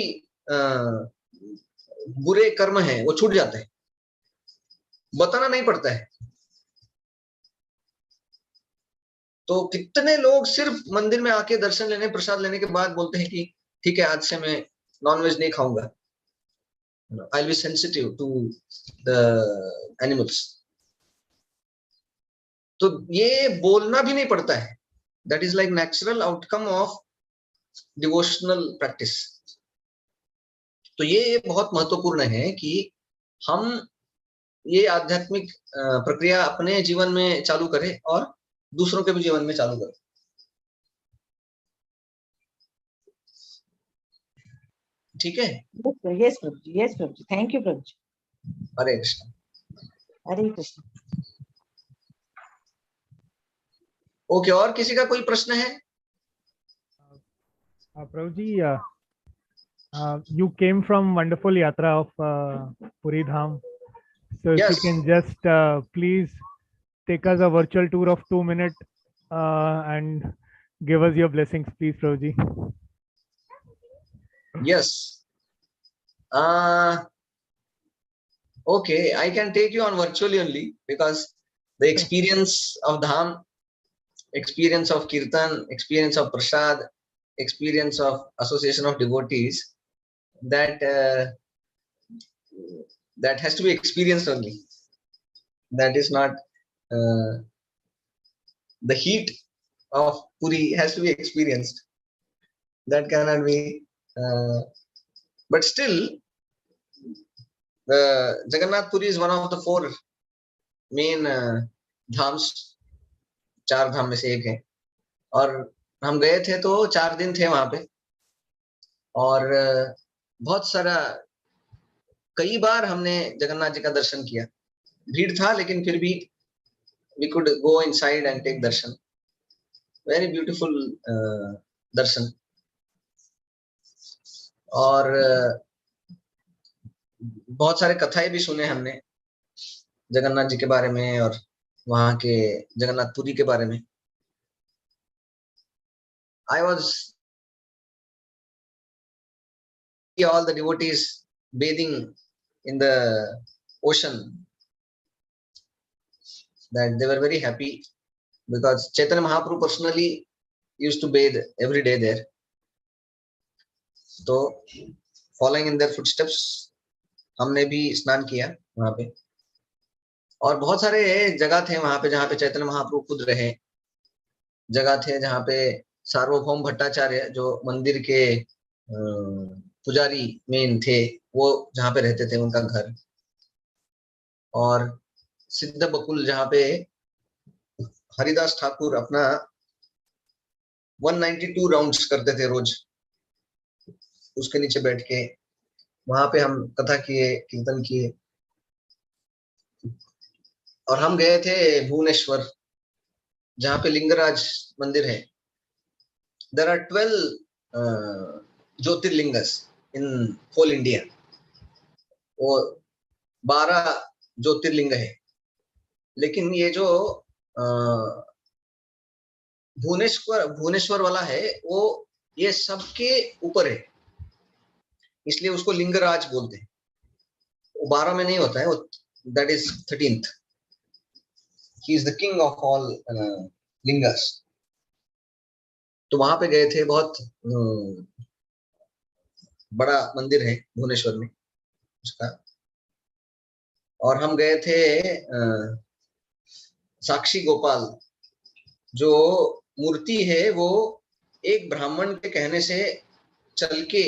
बुरे कर्म हैं वो छूट जाते हैं, बताना नहीं पड़ता है। तो कितने लोग सिर्फ मंदिर में आके दर्शन लेने, प्रसाद लेने के बाद बोलते हैं कि ठीक है, आज से मैं नॉनवेज नहीं खाऊंगा, I will be sensitive to the animals. तो ये बोलना भी नहीं पड़ता है, that is like natural outcome of devotional practice. तो ये बहुत महत्वपूर्ण है कि हम ये आध्यात्मिक प्रक्रिया अपने जीवन में चालू करें और दूसरों के भी जीवन में चालू करें। ठीक है। Yes Prabhu ji, yes Prabhu ji, thank you Prabhu ji. Hare Krishna. Hare Krishna. Okay, और किसी का कोई प्रश्न है? Prabhu ji, you came from wonderful yatra of Puri Dham. So if Yes. you can just please take us a virtual tour of 2 minutes and give us your blessings, please, Prabhuji. Yes. Okay, I can take you on virtually only, because the experience of Dham, experience of Kirtan, experience of Prasad, experience of association of devotees, that that has to be experienced only. That is not the heat of Puri has to be experienced. That cannot be. But still, Jagannath Puri is one of the four main dhams, 4 धाम में से एक है. और हम गए थे तो 4 दिन थे वहां पे, और बहुत सारा, कई बार हमने जगन्नाथ जी का दर्शन किया. भीड़ था लेकिन फिर भी we could go inside and take darshan. Very beautiful darshan. और बहुत सारे कथाएं भी सुने हमने जगन्नाथ जी के बारे में और वहां के जगन्नाथपुरी के बारे में. I was all the devotees bathing in the ocean, that they were very happy, because Chaitanya Mahaprabhu personally used to bathe every day there. So following in their footsteps, हमने भी स्नान किया वहां पे. और बहुत सारे जगह थे वहां पे जहाँ पे चैतन्य महाप्रभु खुद रहे. जगह थे जहाँ पे सार्वभौम भट्टाचार्य जो मंदिर के पुजारी मेन थे, वो जहाँ पे रहते थे, उनका घर. और सिद्ध बकुल जहाँ पे हरिदास ठाकुर अपना 192 राउंड्स करते थे रोज, उसके नीचे बैठ के वहां पे हम कथा किए, कीर्तन किए. और हम गए थे भुवनेश्वर, जहाँ पे लिंगराज मंदिर है. There are 12 jyotirlingas in whole India. वो 12 ज्योतिर्लिंग है, लेकिन ये जो भुवनेश्वर वाला है, वो ये सबके ऊपर है, इसलिए उसको लिंगराज बोलते हैं. वो 12 में नहीं होता है, वो that is 13th. He is the king of all lingas. तो वहां पे गए थे. बहुत बड़ा मंदिर है भुवनेश्वर में उसका. और हम गए थे साक्षी गोपाल, जो मूर्ति है वो एक ब्राह्मण के कहने से चल के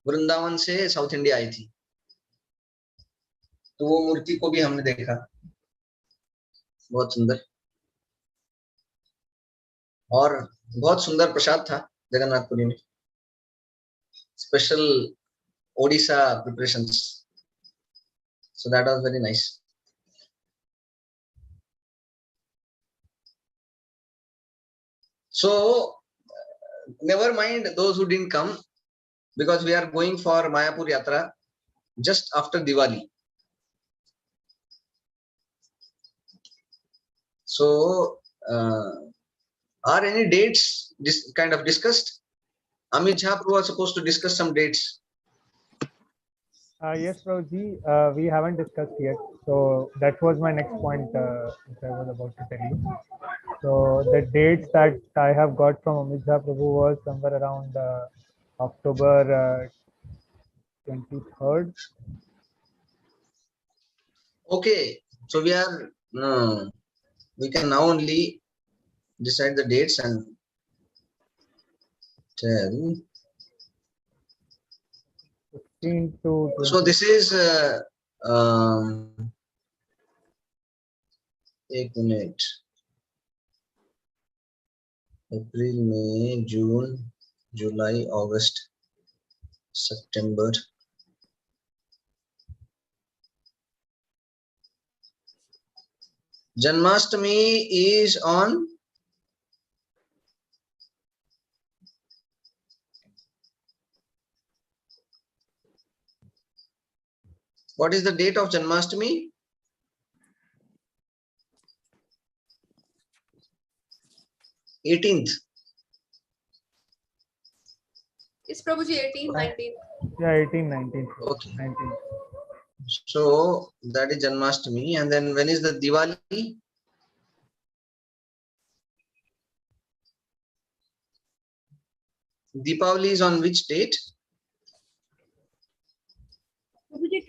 वृंदावन से साउथ इंडिया आई थी. तो वो मूर्ति को भी हमने देखा, बहुत सुंदर. और बहुत सुंदर प्रसाद था जगन्नाथपुरी में, special Odisha preparations. So that was very nice. So never mind those who didn't come, because we are going for Mayapur Yatra just after Diwali. So are any dates kind of discussed? Amit Jha Prabhu was supposed to discuss some dates. Yes, Prabhuji, we haven't discussed yet. So that was my next point which I was about to tell you. So the dates that I have got from Amit Jha Prabhu was somewhere around October 23rd. Okay, so we can now only decide the dates and tell. 15 to 20. So this is एक मिनट. अप्रैल, मई, जून, जुलाई, अगस्त, सितंबर. Janmashtami is on what is the date of Janmashtami? 18th. It's Prabhuji 18, 19. Yeah, 18, 19. Okay. 19. So that is Janmashtami. And then when is the Diwali? Deepavali is on which date?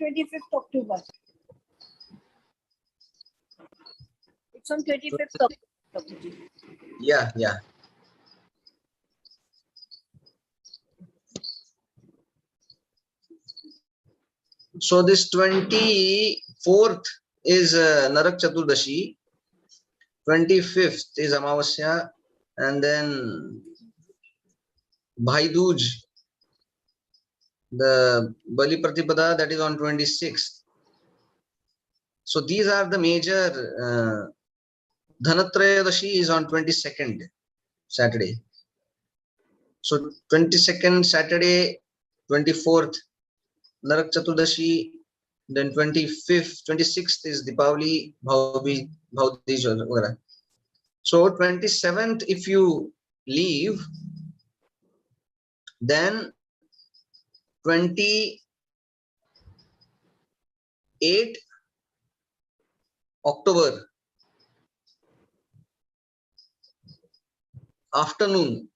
25th October. It's on 25th October. Yeah, yeah. So this 24th is Narak Chaturdashi, 25th is Amavasya, and then Bhai Dooj, the Bali Pratipada, that is on 26th. So these are the major. Dhanatrayadashi is on 22nd Saturday. So 22nd Saturday, 24th Narak Chaturdashi, then 25th, 26th is Deepavali, Bhaudij वगैरह. So 27th if you leave, then 28 October afternoon,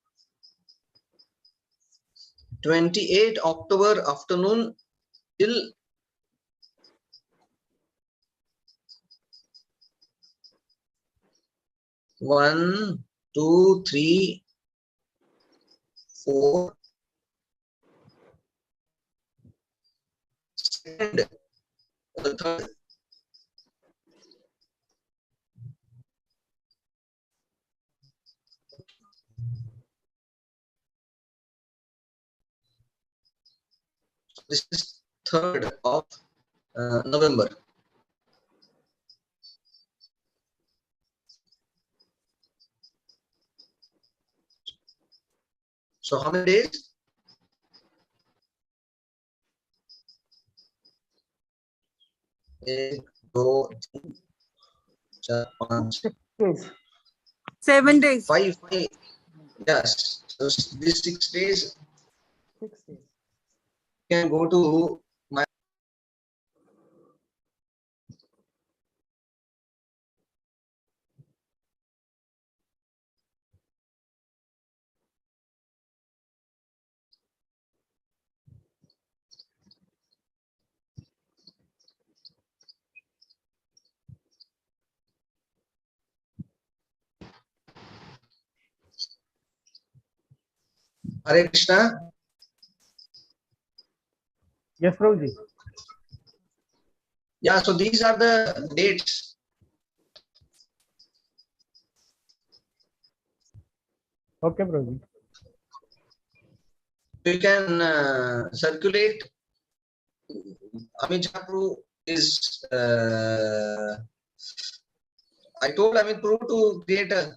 28 October afternoon till 1, 2, 3, 4, 2nd, the 3rd. This is 3rd of November. So how many days? एक, दो, तीन, चार, पाँच, 7 days. 5. Yes. So these 6 days 6 days. you can go to my. Hare Krishna. Yes, Prabhuji. Yeah, so these are the dates. Okay, Prabhuji. You can circulate. Amit Prabhu is. I told Amit Prabhu to create a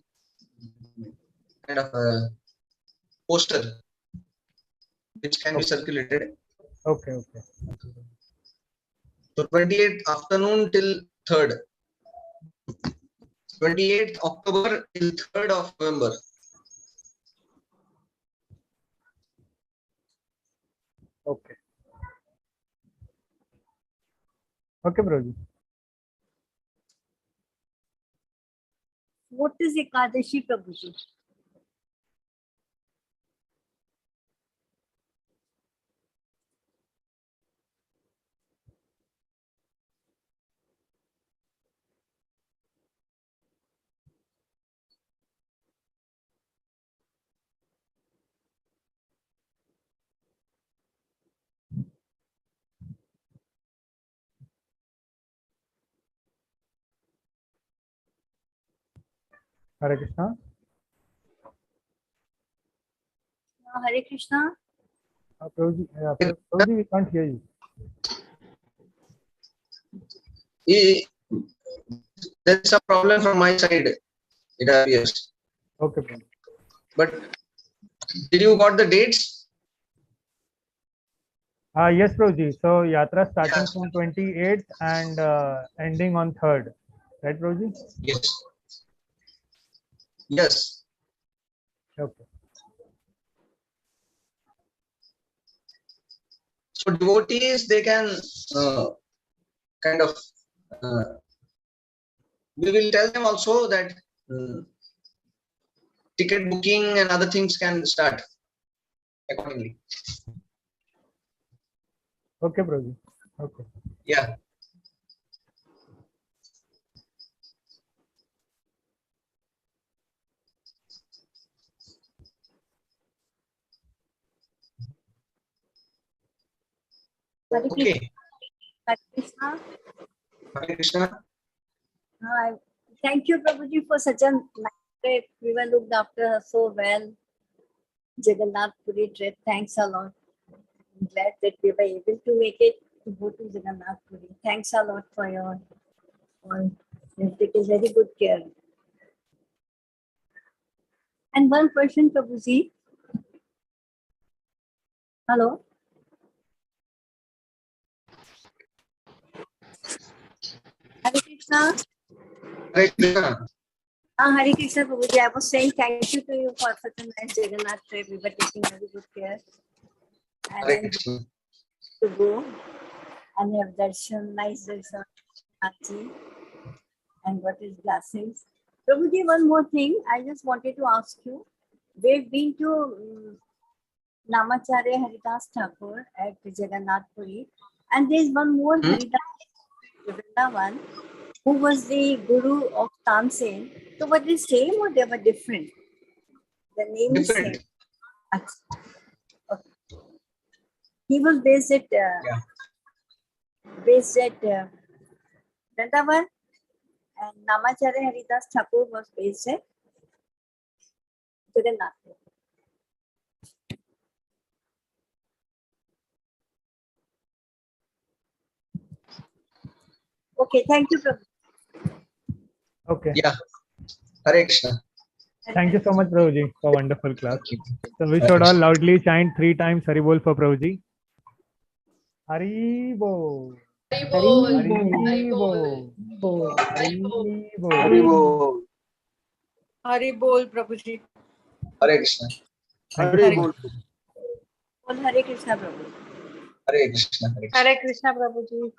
kind of a poster which can be circulated. Okay, okay. So 28th afternoon till 3rd. 28th October till 3rd of November. Okay. Okay, Prabhuji. What is Ekadashi, Prabhuji? Hare Krishna. Hare Krishna. Prabhuji, Prabhuji, we can't hear you. There is a problem from my side, it appears. Okay, Prabhuji. But did you got the dates? Yes, Prabhuji. So Yatra starting Yes. from 28th and ending on 3rd. Right, Prabhuji? Yes. Yes. Okay. So devotees, they can kind of, we will tell them also that ticket booking and other things can start accordingly. Okay, Prabhuji. Okay. Yeah. Okay. Hare Krishna. Hare Krishna. Thank you, Prabhuji, for such a nice trip. We were looked after so well. Jagannath Puri trip. Thanks a lot. I'm glad that we were able to make it to go to Jagannath Puri. Thanks a lot for your all. You've taken very good care. And one question, Prabhuji. Hello. Hare Krishna. Hare Krishna. Hare Krishna, Prabhuji. I was saying thank you to you for such a nice Jagannath trip. We were taking very good care. And Hare I'm Krishna. to go and have darshan, nice darshan, Auntie, and what is blessings. Prabhuji, one more thing. I just wanted to ask you. We've been to Namacharya Haridas Thakur at Jagannath Puri, and there's one more Haridas Vrindavan who was the guru of Tansen. So, were they same or they were different? The name is Different. same. Okay. He was based at Vrindavan, and Namacharya Haridas Thakur was based at Jagannath. Okay, thank you, Prabhu. Okay. Yeah. Hare Krishna. Thank you so much, Prabhuji, for wonderful class. So we should all loudly chant 3 times Hari Bol for Prabhuji. Hari Bol. Hari Bol. Hari Bol. Hari Bol. Hari Bol. Hari Bol, Prabhuji. Hare Krishna. Hari Bol. Hare Krishna, Prabhu. Hare Krishna. Hare Krishna. Hare Krishna, Prabhuji.